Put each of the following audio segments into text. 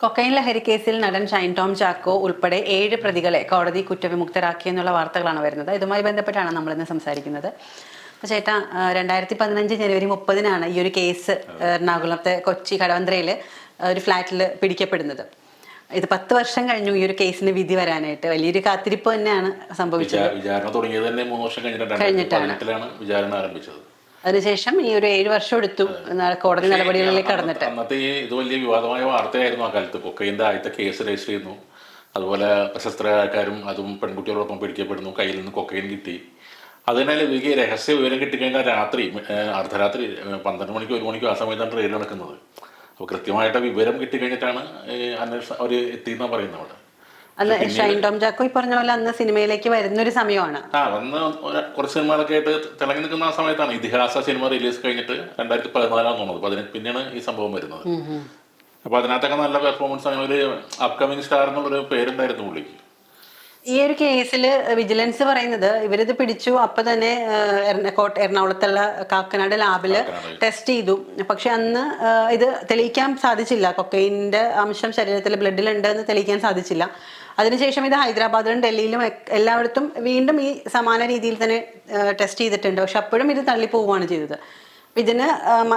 Cocaine ലഹരി കേസിൽ നടൻ ഷൈൻ ടോം ചാക്കോ ഉൾപ്പെടെ 7 പ്രതികളെ കോടതി കുറ്റവിമുക്തരാക്കിയെന്നുള്ള വാർത്തകളാണ് വരുന്നത്. ഇതുമായി ബന്ധപ്പെട്ടാണ് നമ്മളിന്ന് സംസാരിക്കുന്നത്. അപ്പോൾ ചേട്ടാ, 2015 ജനുവരി 30-നാണ് ഈ ഒരു കേസ് എറണാകുളത്തെ കൊച്ചി കടവന്ത്രയിൽ ഒരു ഫ്ലാറ്റിൽ പിടിക്കപ്പെടുന്നത്. ഇത് 10 വർഷം കഴിഞ്ഞു ഈ ഒരു കേസിന് വിധി വരാനായിട്ട്. വലിയൊരു കാത്തിരിപ്പ് തന്നെയാണ് സംഭവിച്ചത്. വിചാരണ തുടങ്ങിയത് തന്നെ 3 വർഷം കഴിഞ്ഞിട്ടാണ് വിചാരണ ആരംഭിച്ചത്. അതിനുശേഷം ഈ ഒരു 7 വർഷം എടുത്തു കോടതി നടപടികളിലേക്ക് കടന്നിട്ട്. അന്നത്തെ ഇത് വലിയ വിവാദമായ വാർത്തയായിരുന്നു. ആ കാലത്ത് കൊക്കൈൻ്റെ ആദ്യത്തെ കേസ് രജിസ്റ്റർ ചെയ്യുന്നു. അതുപോലെ പ്രശസ്തരായക്കാരും അതും പെൺകുട്ടികളോടൊപ്പം പിടിക്കപ്പെടുന്നു. കയ്യിൽ നിന്ന് കൊക്കൈൻ കിട്ടി. അതിനാൽ എനിക്ക് രഹസ്യ വിവരം കിട്ടിക്കഴിഞ്ഞാൽ രാത്രി അർദ്ധരാത്രി 12 മണിക്കോ 1 മണിക്കോ ആ സമയത്താണ് ട്രെയിൻ നടക്കുന്നത്. അപ്പോൾ കൃത്യമായിട്ട് വിവരം കിട്ടിക്കഴിഞ്ഞിട്ടാണ് അന്വേഷണം അവർ എത്തിയെന്നാണ് പറയുന്നത്. അവിടെ അന്ന് ഷൈൻ ടോം ചാക്കോ ഈ പറഞ്ഞ പോലെ അന്ന് സിനിമയിലേക്ക് വരുന്നൊരു സമയമാണ്. അന്ന് കുറച്ച് സിനിമകളൊക്കെ ആയിട്ട് തിളങ്ങി നിൽക്കുന്ന ആ സമയത്താണ് ഇതിഹാസ സിനിമ റിലീസ് കഴിഞ്ഞിട്ട് 2014 തോന്നുന്നത്. പിന്നെയാണ് ഈ സംഭവം വരുന്നത്. അപ്പോൾ അതിനകത്തൊക്കെ നല്ല പെർഫോമൻസ്, അങ്ങനെ ഒരു അപ്കമിങ് സ്റ്റാർ എന്നുള്ളൊരു പേരുണ്ടായിരുന്നു പുള്ളിക്ക്. ഈ ഒരു കേസിൽ വിജിലൻസ് പറയുന്നത് ഇവരിത് പിടിച്ചു, അപ്പൊ തന്നെ എറണാകുളത്തുള്ള കാക്കനാട് ലാബില് ടെസ്റ്റ് ചെയ്തു. പക്ഷെ അന്ന് ഇത് തെളിയിക്കാൻ സാധിച്ചില്ല. കൊക്കൈൻ്റെ അംശം ശരീരത്തിൽ ബ്ലഡിലുണ്ട് എന്ന് തെളിയിക്കാൻ സാധിച്ചില്ല. അതിനുശേഷം ഇത് ഹൈദരാബാദിലും ഡൽഹിയിലും എല്ലായിടത്തും വീണ്ടും ഈ സമാന രീതിയിൽ തന്നെ ടെസ്റ്റ് ചെയ്തിട്ടുണ്ട്. പക്ഷെ അപ്പോഴും ഇത് തള്ളിപ്പോവുകയാണ് ചെയ്തത്. ഇതിന്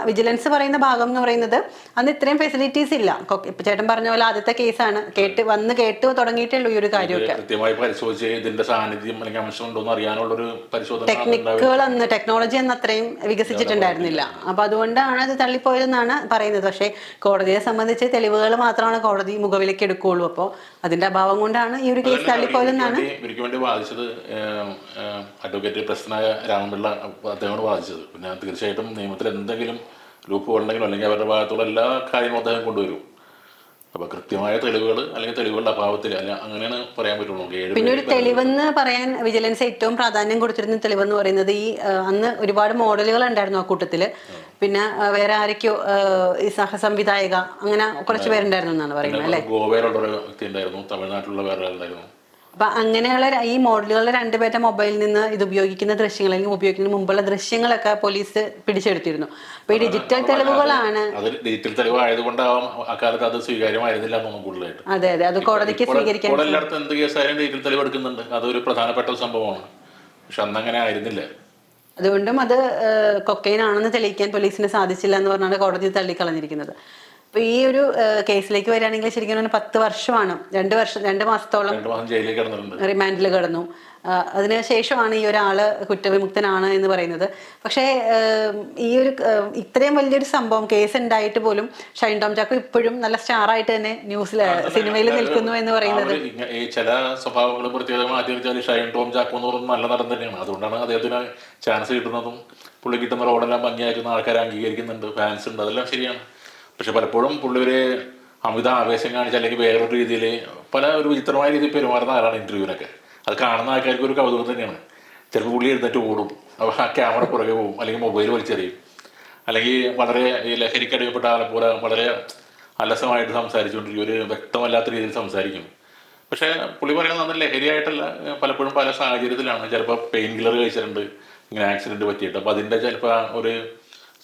വിജിലൻസ് പറയുന്ന ഭാഗം എന്ന് പറയുന്നത് അന്ന് ഇത്രയും ഫെസിലിറ്റീസ് ഇല്ല. ഇപ്പൊ ചേട്ടൻ പറഞ്ഞ പോലെ ആദ്യത്തെ കേസാണ്, കേട്ട് തുടങ്ങിയിട്ടുള്ളൂ ഈ ഒരു കാര്യമൊക്കെ. കൃത്യമായി പരിശോധിച്ച് ഇതിന്റെ സാന്നിധ്യം അല്ലെങ്കിൽ അംശം ഉണ്ടോന്ന് അറിയാനുള്ളൊരു പരിശോധന, ടെക്നിക്കുകൾ അന്ന് ടെക്നോളജി അന്ന് അത്രയും വികസിച്ചിട്ടുണ്ടായിരുന്നില്ല. അപ്പൊ അതുകൊണ്ടാണ് അത് തള്ളിപ്പോയതെന്നാണ് പറയുന്നത്. പക്ഷേ കോടതിയെ സംബന്ധിച്ച് തെളിവുകൾ മാത്രമാണ് കോടതി മുഖവിലേക്ക് എടുക്കുകയുള്ളൂ. അപ്പോൾ അതിന്റെ അഭാവം കൊണ്ടാണ് ഈ ഒരു കേസ് തള്ളിപ്പോയതെന്നാണ് ഇവർക്ക് വേണ്ടി വാദിച്ചത് അഡ്വക്കേറ്റ് പ്രശ്നനായ രാമപിള്ള അദ്ദേഹമാണ് വാദിച്ചത്. പിന്നെ തീർച്ചയായിട്ടും നിയമത്തിൽ എന്തെങ്കിലും ലൂപ്പ് ഉണ്ടെങ്കിലും അല്ലെങ്കിൽ അവരുടെ ഭാഗത്തുള്ള എല്ലാ കാര്യങ്ങളും അദ്ദേഹം കൊണ്ടുവരും. അപ്പൊ കൃത്യമായ തെളിവുകൾ അല്ലെങ്കിൽ തെളിവുകളുടെ അഭാവത്തിൽ അല്ല, അങ്ങനെയാണ് പറയാൻ പറ്റുള്ളൂ. പിന്നെ ഒരു തെളിവെന്ന് പറയാൻ വിജിലൻസ് ഏറ്റവും പ്രാധാന്യം കൊടുത്തിരുന്ന തെളിവെന്ന് പറയുന്നത് ഈ അന്ന് ഒരുപാട് മോഡലുകൾ ഉണ്ടായിരുന്നു ആ കൂട്ടത്തില്. പിന്നെ വേറെ ആരൊക്കെയോ ഈ സഹസംവിധായക അങ്ങനെ കുറച്ച് പേരുണ്ടായിരുന്നു എന്നാണ് പറയുന്നത് അല്ലേ. ഗോവയിലുള്ള ഒരു വ്യക്തി ഉണ്ടായിരുന്നു, തമിഴ്നാട്ടിലുള്ള വേറെ ആളുണ്ടായിരുന്നു. അപ്പൊ അങ്ങനെയുള്ള ഈ മോഡലുകളുടെ 2 പേരുടെ മൊബൈലിൽ നിന്ന് ഇത് ഉപയോഗിക്കുന്ന ദൃശ്യങ്ങൾ അല്ലെങ്കിൽ ഉപയോഗിക്കുന്നതിന് മുമ്പുള്ള ദൃശ്യങ്ങളൊക്കെ പോലീസ് പിടിച്ചെടുത്തിരുന്നു. അപ്പൊ ഈ ഡിജിറ്റൽ തെളിവുകളാണ്. ഡിജിറ്റൽ തെളിവ് ആയതുകൊണ്ടാവും അക്കാലത്ത് അത് സ്വീകാര്യമായിരുന്നില്ല എന്നൊന്നും കൂടുതലായിട്ട്. അതെ, അത് കോടതിക്ക് സ്വീകരിക്കാൻ. എല്ലായിടത്തും എന്ത് കേസായാലും ഡിജിറ്റൽ തെളിവ് എടുക്കുന്നുണ്ട്. അതൊരു പ്രധാനപ്പെട്ട സംഭവമാണ്. പക്ഷെ അന്നങ്ങനെ ആയിരുന്നില്ല. അതുകൊണ്ടും അത് കൊക്കൈൻ ആണെന്ന് തെളിയിക്കാൻ പോലീസിന് സാധിച്ചില്ല എന്ന് പറഞ്ഞാണ് കോടതി തള്ളിക്കളഞ്ഞിരിക്കുന്നത്. അപ്പൊ ഈ ഒരു കേസിലേക്ക് വരികയാണെങ്കിൽ ശരിക്കും 10 വർഷമാണ്, 2 മാസത്തോളം റിമാൻഡിൽ കിടന്നു. അതിനുശേഷമാണ് ഈ ഒരാള് കുറ്റവിമുക്തനാണ് എന്ന് പറയുന്നത്. പക്ഷേ ഈ ഒരു ഇത്രയും വലിയൊരു സംഭവം കേസ് ഉണ്ടായിട്ട് പോലും ഷൈൻ ടോം ചാക്കോ ഇപ്പോഴും നല്ല സ്റ്റാറായിട്ട് തന്നെ സിനിമയിൽ നിൽക്കുന്നു എന്ന് പറയുന്നത്. ഈ ചില സ്വഭാവങ്ങളും പ്രത്യേകതകളും ആദ്യം ഷൈൻ ടോം ചാക്കോ എന്ന് പറയുന്നത് നല്ല നടൻ തന്നെയാണ്. അതുകൊണ്ടാണ് അദ്ദേഹത്തിന് ചാൻസ് കിട്ടുന്നതും പുള്ളി കിട്ടുന്ന റോഡെല്ലാം ഭംഗിയാക്കുന്ന ആൾക്കാരെ അംഗീകരിക്കുന്നുണ്ട്, ഫാൻസ് ഉണ്ട്, അതെല്ലാം ശരിയാണ്. പക്ഷെ പലപ്പോഴും പുള്ളി ഒരു അമിത ആവേശം കാണിച്ച് അല്ലെങ്കിൽ വേറൊരു രീതിയിൽ ഒരു വിചിത്രമായ രീതിയിൽ പെരുമാറുന്ന ആളാണ് ഇന്റർവ്യൂവിനൊക്കെ. അത് കാണുന്ന ആൾക്കാർക്ക് ഒരു കൗതുകം തന്നെയാണ്. ചിലപ്പോൾ പുള്ളി എഴുന്നേറ്റ് ഓടും, അപ്പോൾ ആ ക്യാമറ പുറകെ പോകും, അല്ലെങ്കിൽ മൊബൈൽ വലിച്ചെറിയും, അല്ലെങ്കിൽ വളരെ ഈ ലഹരിക്കടിയപ്പെട്ട ആളെ പോലെ വളരെ അലസമായിട്ട് സംസാരിച്ചുകൊണ്ടിരിക്കും, ഒരു വ്യക്തമല്ലാത്ത രീതിയിൽ സംസാരിക്കും. പക്ഷേ പുള്ളി പറയുന്നത് അന്ന് ലഹരിയായിട്ടല്ല, പലപ്പോഴും പല സാഹചര്യത്തിലാണ്. ചിലപ്പോൾ പെയിൻ കില്ലർ കഴിച്ചിട്ടുണ്ട് ഇങ്ങനെ ആക്സിഡന്റ് പറ്റിയിട്ട്. അപ്പോൾ അതിൻ്റെ ചിലപ്പോൾ ഒരു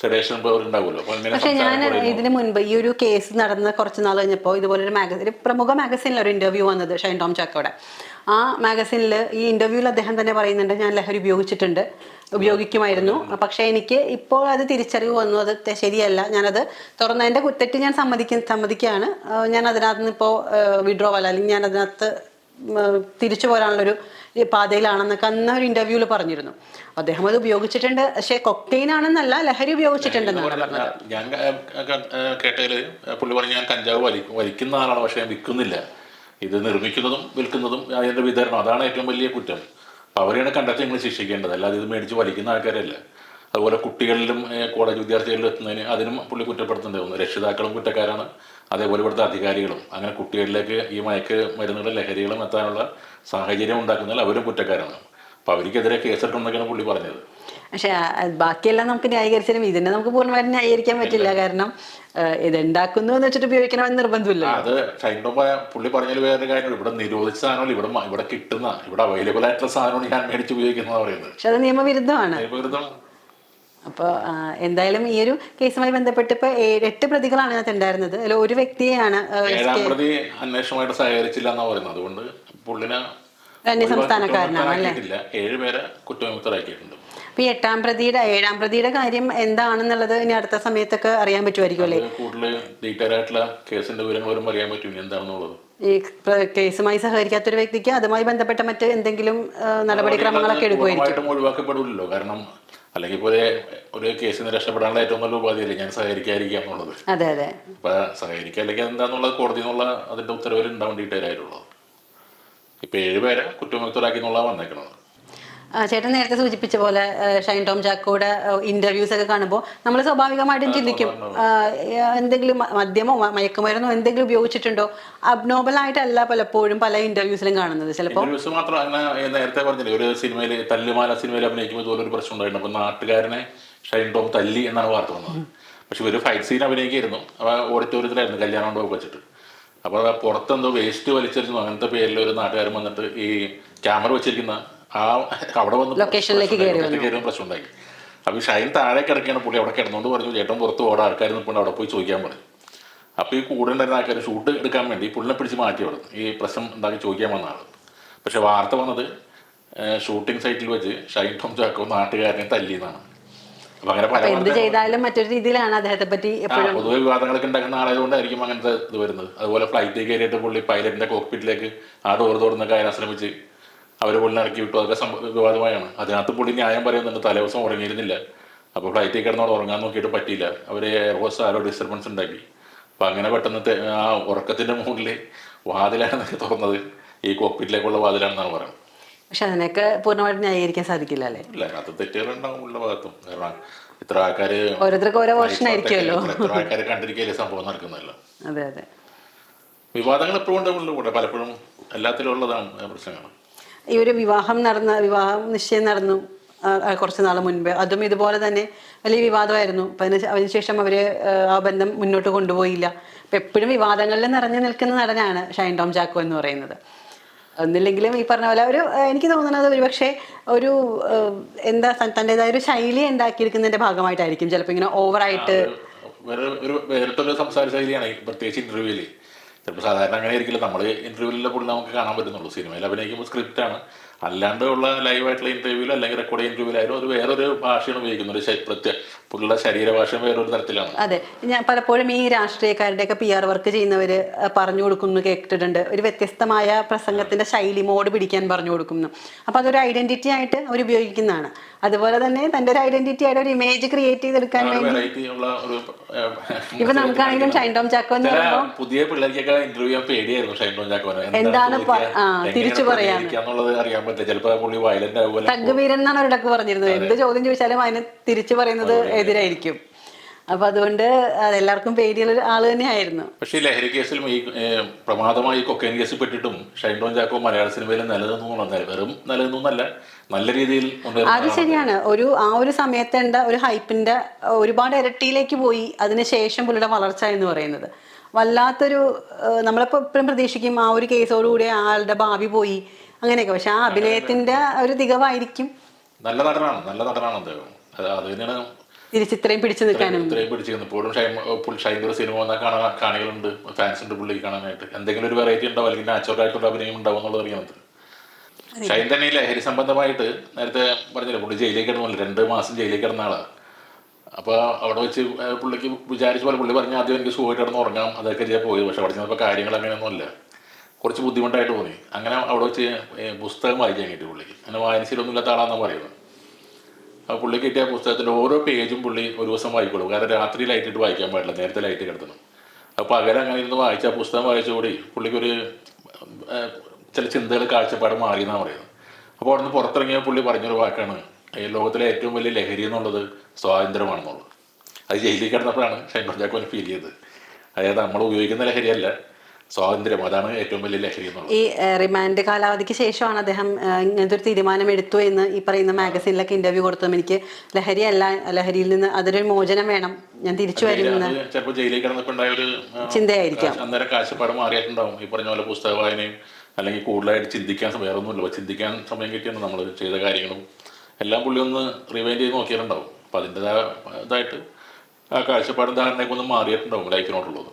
സെഡേഷൻ പവർ ഉണ്ടാവുമല്ലോ. പക്ഷെ ഞാൻ ഇതിന് മുൻപ് ഈ ഒരു കേസ് നടന്ന കുറച്ച് നാൾ കഴിഞ്ഞപ്പോൾ ഇതുപോലൊരു ഒരു പ്രമുഖ മാഗസീനിൽ ഒരു ഇന്റർവ്യൂ വന്നത് ഷൈൻ ടോം ചാക്കോയുടെ. ആ മാഗസീനിൽ ഈ ഇന്റർവ്യൂവിൽ അദ്ദേഹം തന്നെ പറയുന്നുണ്ട്, ഞാൻ ലഹരി ഉപയോഗിക്കുമായിരുന്നു, പക്ഷെ എനിക്ക് ഇപ്പോൾ അത് തിരിച്ചറിവ് വന്നു, അത് ശരിയല്ല, ഞാനത് തുറന്നതിൻ്റെ തെറ്റ് ഞാൻ സമ്മതിക്കുകയാണ്, ഞാൻ അതിനകത്ത് നിന്ന് ഇപ്പോൾ വിഡ്രോവൽ അല്ലെങ്കിൽ ഞാൻ അതിനകത്ത് തിരിച്ചു പോരാനുള്ളൊരു പാതയിലാണെന്നൊക്കെ അന്ന് ഒരു ഇന്റർവ്യൂവിൽ പറഞ്ഞിരുന്നു. അദ്ദേഹം അത് ഉപയോഗിച്ചിട്ടുണ്ട്, പക്ഷെ കൊക്കൈൻ ആണെന്നല്ല, ലഹരി ഉപയോഗിച്ചിട്ടുണ്ടെന്നാണ് പറഞ്ഞത്. ഞാൻ കേട്ടതിൽ പുള്ളി പറഞ്ഞു, ഞാൻ കഞ്ചാവ് വലിക്കുന്ന ആളാണ്, പക്ഷെ ഞാൻ വിൽക്കുന്നില്ല. ഇത് നിർമ്മിക്കുന്നതും വിൽക്കുന്നതും അതിൻ്റെ വിതരണം, അതാണ് ഏറ്റവും വലിയ കുറ്റം. അവരെയാണ് കണ്ടെത്തി നിങ്ങൾ ശിക്ഷിക്കേണ്ടത്, അല്ലാതെ ഇത് മേടിച്ച് വലിക്കുന്ന ആൾക്കാരല്ല. അതുപോലെ കുട്ടികളിലും കോളേജ് വിദ്യാർത്ഥികളിലും എത്തുന്നതിന് അതിനും പുള്ളി കുറ്റപ്പെടുത്തുന്നുണ്ടായിരുന്നു. രക്ഷിതാക്കളും കുറ്റക്കാരാണ്, അതേപോലെ ഇവിടുത്തെ അധികാരികളും. അങ്ങനെ കുട്ടികളിലേക്ക് ഈ മയക്ക് മരുന്നുകളും ലഹരികളും എത്താനുള്ള സാഹചര്യം ഉണ്ടാക്കുന്നതിൽ അവരും കുറ്റക്കാരാണ്. അപ്പോൾ അവർക്കെതിരെ കേസെടുക്കുന്നൊക്കെയാണ് പുള്ളി പറഞ്ഞത്. പക്ഷെ ബാക്കിയെല്ലാം നമുക്ക് ന്യായീകരിച്ചാലും ഇതിനെ നമുക്ക് പൂർണ്ണമായിട്ട് ന്യായീകരിക്കാൻ പറ്റില്ല. കാരണം ഇതുണ്ടാക്കുന്നു എന്ന് വെച്ചിട്ട് ഉപയോഗിക്കണമെന്ന് നിർബന്ധമില്ല. അത് ഷൈൻ ടോം പുള്ളി പറഞ്ഞാൽ വേറൊരു കാര്യം, ഇവിടെ നിരോധിച്ച സാധനങ്ങൾ ഇവിടെ കിട്ടുന്ന, ഇവിടെ അവൈലബിൾ ആയിട്ടുള്ള സാധനമാണ് ഞാൻ മേടിച്ച് ഉപയോഗിക്കുന്നതാണ് പറയുന്നത്. പക്ഷെ അത് നിയമവിരുദ്ധമാണ്. അപ്പോൾ എന്തായാലും ഈ ഒരു കേസുമായി ബന്ധപ്പെട്ട് ഇപ്പോൾ 8 പ്രതികളാണ് ഇതിനകത്ത് ഉണ്ടായിരുന്നത്. അതിൽ ഒരു വ്യക്തിയെയാണ് 7ാം പ്രതി അന്വേഷണമായിട്ട് സഹകരിച്ചില്ല എന്നാണ് പറയുന്നത്. അതുകൊണ്ട് പുള്ളിനെ അന്യസംസ്ഥാനക്കാരനാണ് അല്ലേ? 7 പേരെ കുറ്റവിമുക്തരാക്കിയിട്ടുണ്ട്. അപ്പൊ ഈ 7ാം പ്രതിയുടെ കാര്യം എന്താണെന്നുള്ളത് ഇനി അടുത്ത സമയത്തൊക്കെ അറിയാൻ പറ്റുമായിരിക്കും അല്ലേ? കൂടുതൽ ഡീറ്റെയിൽ ആയിട്ടുള്ള കേസിന്റെ വിവരങ്ങളും അറിയാൻ പറ്റും എന്താണെന്നുള്ളത്. ഈ കേസുമായി സഹകരിക്കാത്തൊരു വ്യക്തിക്ക് അതുമായി ബന്ധപ്പെട്ട മറ്റ് എന്തെങ്കിലും നടപടിക്രമങ്ങളൊക്കെ എടുക്കുമായിരിക്കും. ഒഴിവാക്കപ്പെടില്ലല്ലോ. കാരണം അല്ലെങ്കിൽ പോലെ ഒരു കേസിൽ നിന്ന് രക്ഷപ്പെടാനുള്ള ഏറ്റവും നല്ല ഉപാധിയല്ലേ ഞാൻ സഹകരിക്കാതിരിക്കുക എന്നുള്ളത്. അതെ അതെ. അപ്പൊ സഹകരിക്കുക അല്ലെങ്കിൽ എന്താന്നുള്ളത് കോടതി എന്നുള്ള അതിന്റെ ഉത്തരവിൽ ഉണ്ടാവും ഡീറ്റെയിൽ ആയിട്ടുള്ളത്. ഇപ്പൊ 7 പേരെ കുറ്റവിമുക്തരാക്കി എന്നുള്ളതാണ് വന്നേക്കുന്നത്. ചേട്ടൻ നേരത്തെ സൂചിപ്പിച്ച പോലെ ഷൈൻ ടോം ചാക്കോയുടെ ഇന്റർവ്യൂസ് ഒക്കെ കാണുമ്പോൾ നമ്മൾ സ്വാഭാവികമായിട്ടും ചിന്തിക്കും എന്തെങ്കിലും മദ്യമോ മയക്കുമരുന്നോ എന്തെങ്കിലും ഉപയോഗിച്ചിട്ടുണ്ടോ. അബ്നോർമൽ ആയിട്ടല്ല പലപ്പോഴും പല ഇന്റർവ്യൂസിലും കാണുന്നത്. ചിലപ്പോൾ മാത്രം അങ്ങനെ നേരത്തെ പറഞ്ഞില്ലേ, ഒരു സിനിമയിൽ തല്ലുമാല സിനിമയിൽ അഭിനയിക്കുമ്പോൾ ഇതുപോലെ ഒരു പ്രശ്നം ഉണ്ടായിരുന്നു. അപ്പൊ നാട്ടുകാരനെ ഷൈൻ ടോം തല്ലി എന്നാണ് വാർത്ത വന്നത്. പക്ഷെ ഒരു ഫൈറ്റ് സീൻ അഭിനയിക്കായിരുന്നു. അപ്പൊ ഓഡിറ്റോറിയത്തിലായിരുന്നു കല്യാണം മണ്ഡപം വെച്ചിട്ട്. അപ്പോൾ പുറത്തെന്തോ വേസ്റ്റ് വലിച്ചെറിഞ്ഞു അങ്ങനത്തെ പേരിൽ ഒരു നാട്ടുകാരൻ വന്നിട്ട് ഈ ക്യാമറ വെച്ചിരിക്കുന്ന അവിടെ വന്ന് ലൊക്കേഷനിലേക്ക് കയറി പ്രശ്നം ഉണ്ടാക്കി. അപ്പൊ ഷൈൻ താഴെ കിടക്കുകയാണ്. പുള്ളി അവിടെ കിടന്നുകൊണ്ട് പറഞ്ഞു ചേട്ടൻ പുറത്ത് ഓടെ ആൾക്കാർ നിൽപ്പുണ്ട് അവിടെ പോയി ചോദിക്കാൻ പറഞ്ഞു. അപ്പോൾ ഈ കൂടെ ഉണ്ടായിരുന്ന ആൾക്കാർ ഷൂട്ട് എടുക്കാൻ വേണ്ടി പുള്ളിനെ പിടിച്ച് മാറ്റി അവിടെ ഈ പ്രശ്നം ഉണ്ടാക്കി ചോദിക്കാൻ വന്ന ആൾ. പക്ഷെ വാർത്ത വന്നത് ഷൂട്ടിംഗ് സൈറ്റിൽ വെച്ച് ഷൈൻ ടോം ചാക്കോ നാട്ടുകാരനെ തല്ലിയെന്നാണ്. അപ്പൊ അങ്ങനെ പല എന്ത് ചെയ്താലും മറ്റൊരു രീതിയിലാണ് അദ്ദേഹത്തെ പറ്റി പൊതുവെ വിവാദങ്ങളൊക്കെ ഉണ്ടാക്കുന്ന ആളായതുകൊണ്ടായിരിക്കും അങ്ങനത്തെ ഇത് വരുന്നത്. അതുപോലെ ഫ്ലൈറ്റിൽ കയറിയിട്ട് പുള്ളി പൈലറ്റിന്റെ കോക്പിറ്റിലേക്ക് ആ ഡോർ തുറന്ന് കയറാൻ ശ്രമിച്ച് അവർ പുള്ളിനെ ഇറക്കി വിട്ടു. അതൊക്കെ വിവാദമായാണ്. അതിനകത്ത് പുള്ളി ന്യായം പറയുന്നുണ്ട്. തലേദിവസം ഉറങ്ങിയിരുന്നില്ല. അപ്പോൾ ഫ്ലൈറ്റിൽ കിടന്നോട് ഉറങ്ങാൻ നോക്കിയിട്ട് പറ്റിയില്ല. അവർ എയർ ഹോസ്റ്റ് ആരോ ഡിസ്റ്റർബൻസ് ഉണ്ടാക്കി. അപ്പം അങ്ങനെ പെട്ടെന്ന് ആ ഉറക്കത്തിൻ്റെ മുകളിൽ വാതിലാണ് തുറന്നത്. ഈ കോക്പിറ്റിലേക്കുള്ള വാതിലാണെന്നാണ് പറയുന്നത്. പക്ഷെ അതിനൊക്കെ പൂർണ്ണമായിട്ട് ന്യായീകരിക്കാൻ സാധിക്കില്ല അല്ലേ? അല്ല, അത് തെറ്റുകളുണ്ടാവും ഉള്ള ഭാഗത്തും. കാരണം ഇത്ര ആൾക്കാര് ഓരോരുത്തർക്ക് ഓരോ വേർഷൻ ആയിരിക്കുമല്ലോ. ഇത്ര ആൾക്കാര് കണ്ടിരിക്കല്ലേ സംഭവം നടക്കുന്നതല്ലോ. അതെ അതെ. വിവാദങ്ങൾ എപ്പോഴും ഉണ്ടാവുള്ളൂ. പലപ്പോഴും എല്ലാത്തിലും ഉള്ളതാണ് പ്രശ്നങ്ങൾ. ഈ ഒരു വിവാഹം നിശ്ചയം നടന്നു കുറച്ച് നാൾ മുൻപ്. അതും ഇതുപോലെ തന്നെ വലിയ വിവാദമായിരുന്നു. അപ്പം അതിനുശേഷം അവർ ആ ബന്ധം മുന്നോട്ട് കൊണ്ടുപോയില്ല. അപ്പം എപ്പോഴും വിവാദങ്ങളിൽ നിറഞ്ഞു നിൽക്കുന്ന നടനാണ് ഷൈൻ ടോം ചാക്കോ എന്ന് പറയുന്നത്. ഒന്നില്ലെങ്കിലും ഈ പറഞ്ഞ പോലെ എനിക്ക് തോന്നുന്നത് ഒരുപക്ഷെ ഒരു എന്താ തൻ്റെതായ ഒരു ശൈലി ഉണ്ടാക്കിയിരിക്കുന്നതിന്റെ ഭാഗമായിട്ടായിരിക്കും ചിലപ്പോൾ ഇങ്ങനെ ഓവറായിട്ട് വേറിട്ടൊരു സംസാര ശൈലിയാണ് പ്രത്യേകിച്ച് ഇന്റർവ്യൂവിൽ. ചിലപ്പോൾ സാധാരണ അങ്ങനെ ആയിരിക്കില്ല. നമ്മൾ ഇന്റർവ്യൂവിലെ പുള്ളി നമുക്ക് കാണാൻ പറ്റുന്നുള്ളൂ. സിനിമയിൽ അഭിനയിക്കുമ്പോൾ സ്ക്രിപ്റ്റാണ്. അല്ലാണ്ട് ഉള്ള ലൈവായിട്ടുള്ള ഇന്റർവ്യൂവിൽ അല്ലെങ്കിൽ റെക്കോർഡ് ഇന്റർവ്യൂവിലായാലും അത് വേറൊരു ഭാഷയാണ് ഉപയോഗിക്കുന്നത്. പുള്ളിയുടെ ശരീരഭാഷ വേറൊരു തരത്തിലാണ്. അതെ, ഞാൻ പലപ്പോഴും ഈ രാഷ്ട്രീയക്കാരുടെയൊക്കെ PR വർക്ക് ചെയ്യുന്നവര് പറഞ്ഞു കൊടുക്കുന്നു കേട്ടിട്ടുണ്ട്. ഒരു വ്യത്യസ്തമായ പ്രസംഗത്തിന്റെ ശൈലി മോഡ് പിടിക്കാൻ പറഞ്ഞു കൊടുക്കുന്നു. അപ്പൊ അതൊരു ഐഡന്റിറ്റി ആയിട്ട് അവർ ഉപയോഗിക്കുന്നതാണ്. അതുപോലെ തന്നെ തന്റെ ഒരു ഐഡന്റിറ്റി ആയിട്ട് ഒരു ഇമേജ് ക്രിയേറ്റ് ചെയ്തെടുക്കാൻ വേണ്ടി ഇപ്പൊ നമുക്കാണെങ്കിലും ഷൈൻ ടോം ചാക്കോ എന്ന് പറയുമ്പോൾ പുതിയ പിള്ളേർക്കൊക്കെ ഇന്റർവ്യൂ പേടിയായിരുന്നു. ഷൈൻ ടോം ചാക്കോ എന്താണ് തിരിച്ചു പറയാന്നുള്ളത് അറിയാൻ പറ്റില്ല. ചിലപ്പോൾ പുള്ളി വയലന്റ് ആവുമല്ലോ. തഗ്ഗുവീരൻ എന്നാണ് അവരൊക്കെ പറഞ്ഞിരുന്നത്. എന്ത് ചോദ്യം ചോദിച്ചാലും അതിന് തിരിച്ചു പറയുന്നത് എതിരായിരിക്കും. അപ്പൊ അതുകൊണ്ട് അതെല്ലാവർക്കും പേടിയുള്ള ആള് തന്നെയായിരുന്നു. പക്ഷേ ലഹരി കേസിലും ഈ പ്രമാദമായി കൊക്കൈൻ കേസിൽ പെട്ടിട്ടും ഷൈൻ ടോം ചാക്കോ മലയാള സിനിമയിൽ വെറും നിലനിന്നല്ല, നല്ല രീതിയിൽ. അത് ശരിയാണ്. ആ ഒരു സമയത്തേണ്ട ഒരു ഹൈപ്പിന്റെ ഒരുപാട് ഇരട്ടിയിലേക്ക് പോയി. അതിനുശേഷം പുള്ളിയുടെ വളർച്ച എന്ന് പറയുന്നത് വല്ലാത്തൊരു നമ്മളിപ്പോ എപ്പോഴും പ്രതീക്ഷിക്കും ആ ഒരു കേസോടുകൂടി ആളുടെ ഭാവി പോയി അങ്ങനെയൊക്കെ. പക്ഷെ ആ അഭിനയത്തിന്റെ ഒരു തികവായിരിക്കും. നല്ല നടനാണ് അദ്ദേഹം. അത് തന്നെയാണ് തിരിച്ചിത്രയും പിടിച്ചു നിൽക്കാനും ഇപ്പോഴും ഷൈൻ്റെ ഒരു സിനിമ വന്നാൽ കാണികളുണ്ട്, ഫാൻസ് ഉണ്ട് പുള്ളിക്ക് കാണാനായിട്ട്. എന്തെങ്കിലും ഒരു വെറൈറ്റി ഉണ്ടാവും അല്ലെങ്കിൽ നാച്ചുറൽ ആയിട്ടുള്ള അഭിനയം ഉണ്ടാവും എന്നുള്ളത് അറിയാവുന്നത്. ഷൈൻ തന്നെ ഈ ലഹരി സംബന്ധമായിട്ട് നേരത്തെ പറഞ്ഞില്ല, പുള്ളി ജയിലിലേക്ക് കിടന്നില്ല. 2 മാസം ജയിലിലേക്ക് കിടന്ന ആളാണ്. അപ്പോൾ അവിടെ വെച്ച് പുള്ളിക്ക് വിചാരിച്ച പോലെ പുള്ളി പറഞ്ഞാൽ ആദ്യം എനിക്ക് സുഖമായിട്ട് കിടന്ന് ഉറങ്ങാം, അതൊക്കെ ചെയ്യാൻ പോയി. പക്ഷെ അവിടെ ചെന്നപ്പോൾ കാര്യങ്ങൾ അങ്ങനെയൊന്നുമില്ല, കുറച്ച് ബുദ്ധിമുട്ടായിട്ട് തോന്നി. അങ്ങനെ അവിടെ വെച്ച് പുസ്തകം വായിക്കാൻ കിട്ടി പുള്ളിക്ക്. അങ്ങനെ വായനശീലമൊന്നും ഇല്ലാത്ത ആളാണെന്നാണ് പറയുന്നത്. അപ്പോൾ പുള്ളി കിട്ടിയ പുസ്തകത്തിൻ്റെ ഓരോ പേജും പുള്ളി ഒരു ദിവസം വായിക്കുള്ളൂ. കാരണം രാത്രി ലൈറ്റിട്ട് വായിക്കാൻ പാടില്ല, നേരത്തെ ലൈറ്റ് കിടത്തണം. അപ്പോൾ പകരം അങ്ങനെ ഇരുന്ന് വായിച്ച പുസ്തകം വായിച്ചുകൂടി പുള്ളിക്കൊരു ചില ചിന്തകൾ കാഴ്ചപ്പാട് മാറിയെന്നാണ് പറയുന്നത്. അപ്പോൾ അവിടെ നിന്ന് പുറത്തിറങ്ങിയ പുള്ളി പറഞ്ഞൊരു വാക്കാണ്, ലോകത്തിലെ ഏറ്റവും വലിയ ലഹരി എന്നുള്ളത് സ്വാതന്ത്ര്യമാണെന്നുള്ളത്. അത് ജയിലിൽ കിടന്നപ്പോഴാണ് ഷൈൻ ടോം ചാക്കോനെ ഫീൽ ചെയ്തത്. അതായത് നമ്മൾ ഉപയോഗിക്കുന്ന ലഹരിയല്ല, സ്വാതന്ത്ര്യം, അതാണ് ഏറ്റവും വലിയ ലഹരി എന്നുള്ളത്. ഈ റിമാൻഡ് കാലാവധിക്ക് ശേഷമാണ് അദ്ദേഹം ഇങ്ങനത്തെ ഒരു തീരുമാനം എടുത്തു എന്ന് ഈ പറയുന്ന മാഗസീനിലൊക്കെ ഇന്റർവ്യൂ കൊടുത്തതും എനിക്ക് ലഹരിയിൽ നിന്ന് അതൊരു മോചനം വേണം, ഞാൻ തിരിച്ചു വരുന്ന ചിലപ്പോൾ ജയിലിൽ കിടന്നപ്പോൾ ഉണ്ടായ ഒരു ചിന്തയായിരിക്കാം. അന്നേരം കാഴ്ചപ്പാട് മാറിയിട്ടുണ്ടാവും. ഈ പറഞ്ഞ പോലെ പുസ്തക വായനയും അല്ലെങ്കിൽ കൂടുതലായിട്ട് ചിന്തിക്കാൻ വേറൊന്നുമില്ല, ചിന്തിക്കാൻ സമയം കിട്ടിയാണ് നമ്മൾ ചെയ്ത കാര്യങ്ങളും എല്ലാം പുള്ളി ഒന്ന് റിവൈൻഡ് ചെയ്ത് നോക്കിയിട്ടുണ്ടാവും. അപ്പം അതിൻ്റെതായ ഇതായിട്ട് ആ കാഴ്ചപ്പാടും ധാരണയൊക്കെ ഒന്ന് മാറിയിട്ടുണ്ടാവും ലൈഫിനോടുള്ളത്.